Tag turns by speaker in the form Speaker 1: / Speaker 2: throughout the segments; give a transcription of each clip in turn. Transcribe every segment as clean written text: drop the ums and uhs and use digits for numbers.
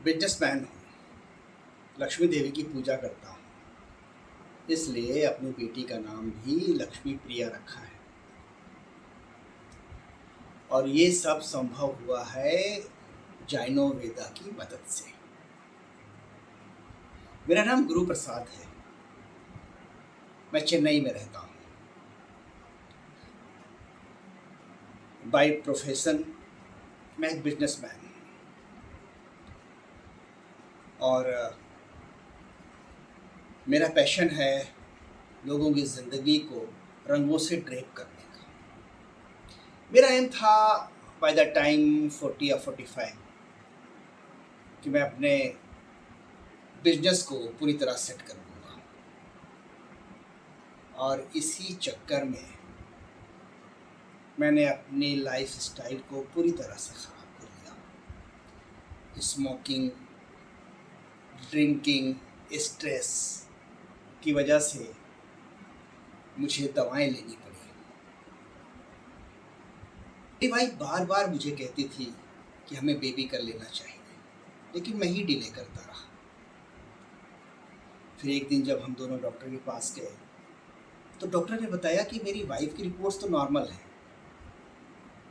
Speaker 1: Businessman हूँ, लक्ष्मी देवी की पूजा करता हूँ, इसलिए अपनी बेटी का नाम भी लक्ष्मी प्रिया रखा है। और ये सब संभव हुआ है जैनो वेदा की मदद से। मेरा नाम गुरु प्रसाद है, मैं चेन्नई में रहता हूँ। बाय प्रोफेशन मैं एक बिजनेसमैन हूँ और मेरा पैशन है लोगों की ज़िंदगी को रंगों से ड्रेप करने का। मेरा एम था बाय द टाइम 40 या 45 कि मैं अपने बिजनेस को पूरी तरह सेट कर लूँगा, और इसी चक्कर में मैंने अपनी लाइफ स्टाइल को पूरी तरह से ख़राब कर लिया। स्मोकिंग, ड्रिंकिंग, स्ट्रेस की वजह से मुझे दवाएं लेनी पड़ी। मेरी वाइफ बार बार मुझे कहती थी कि हमें बेबी कर लेना चाहिए, लेकिन मैं ही डिले करता रहा। फिर एक दिन जब हम दोनों डॉक्टर के पास गए तो डॉक्टर ने बताया कि मेरी वाइफ की रिपोर्ट्स तो नॉर्मल हैं,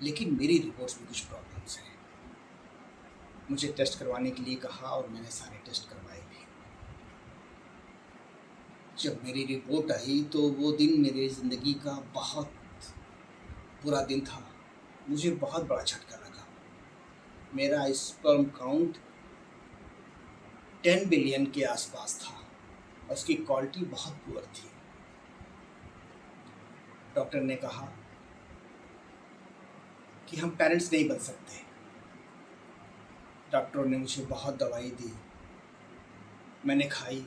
Speaker 1: लेकिन मेरी रिपोर्ट्स में कुछ प्रॉब्लम्स हैं। मुझे टेस्ट करवाने के लिए कहा और मैंने सारे टेस्ट करवाए भी। जब मेरी रिपोर्ट आई तो वो दिन मेरी ज़िंदगी का बहुत बुरा दिन था। मुझे बहुत बड़ा झटका लगा। मेरा स्पर्म काउंट 10 बिलियन के आसपास था और उसकी क्वालिटी बहुत पुअर थी। डॉक्टर ने कहा कि हम पेरेंट्स नहीं बन सकते। डॉक्टरों ने मुझे बहुत दवाई दी, मैंने खाई,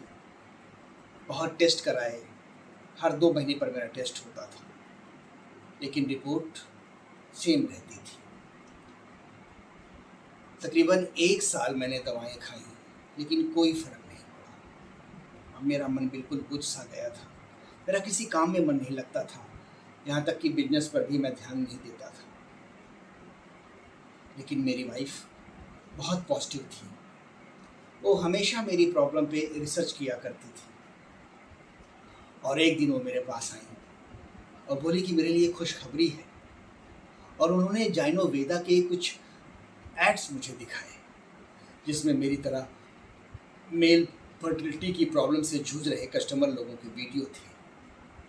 Speaker 1: बहुत टेस्ट कराए। हर 2 महीने पर मेरा टेस्ट होता था, लेकिन रिपोर्ट सेम रहती थी। तकरीबन 1 साल मैंने दवाएं खाई, लेकिन कोई फ़र्क नहीं पड़ा। अब मेरा मन बिल्कुल बुझ सा गया था। मेरा किसी काम में मन नहीं लगता था, यहाँ तक कि बिजनेस पर भी मैं ध्यान नहीं देता था। लेकिन मेरी वाइफ बहुत पॉजिटिव थी। वो हमेशा मेरी प्रॉब्लम पे रिसर्च किया करती थी। और एक दिन वो मेरे पास आई और बोली कि मेरे लिए खुशखबरी है। और उन्होंने जैनो वेदा के कुछ एड्स मुझे दिखाए, जिसमें मेरी तरह मेल फर्टिलिटी की प्रॉब्लम से जूझ रहे कस्टमर लोगों की वीडियो थे।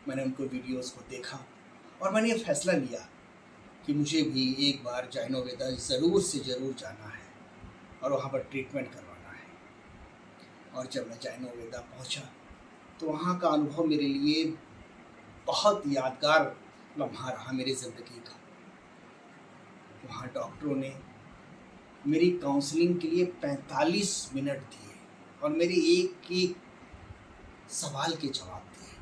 Speaker 1: मैंने उनको वीडियोस को देखा और मैंने ये फैसला लिया कि मुझे भी एक बार जैनो वेदा ज़रूर से ज़रूर जाना है और वहाँ पर ट्रीटमेंट करवाना है। और जब मैं जैनो वेदा पहुँचा तो वहाँ का अनुभव मेरे लिए बहुत यादगार लम्हा रहा मेरी ज़िंदगी का। वहाँ डॉक्टरों ने मेरी काउंसलिंग के लिए 45 मिनट दिए और मेरे एक एक सवाल के जवाब दिए।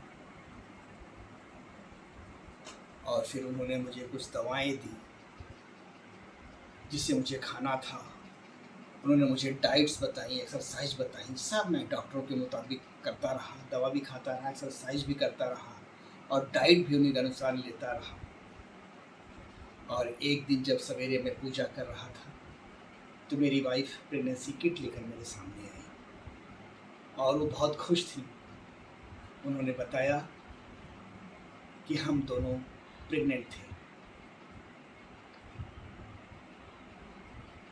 Speaker 1: और फिर उन्होंने मुझे कुछ दवाएं दी जिसे मुझे खाना था। उन्होंने मुझे डाइट्स बताई, एक्सरसाइज बताई। सब मैं डॉक्टरों के मुताबिक करता रहा, दवा भी खाता रहा, एक्सरसाइज भी करता रहा और डाइट भी उन्हीं के अनुसार लेता रहा। और एक दिन जब सवेरे मैं पूजा कर रहा था तो मेरी वाइफ प्रेगनेंसी किट लेकर मेरे सामने आई और वो बहुत खुश थी। उन्होंने बताया कि हम दोनों प्रेग्नेंट थे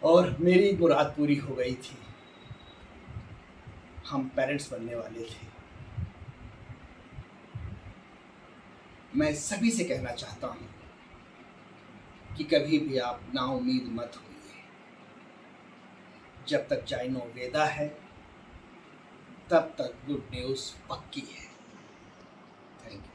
Speaker 1: और मेरी मुराद पूरी हो गई थी। हम पेरेंट्स बनने वाले थे। मैं सभी से कहना चाहता हूँ कि कभी भी आप नाउम्मीद मत होइए। जब तक जैनो वेदा है तब तक गुड न्यूज़ पक्की है। Thank you.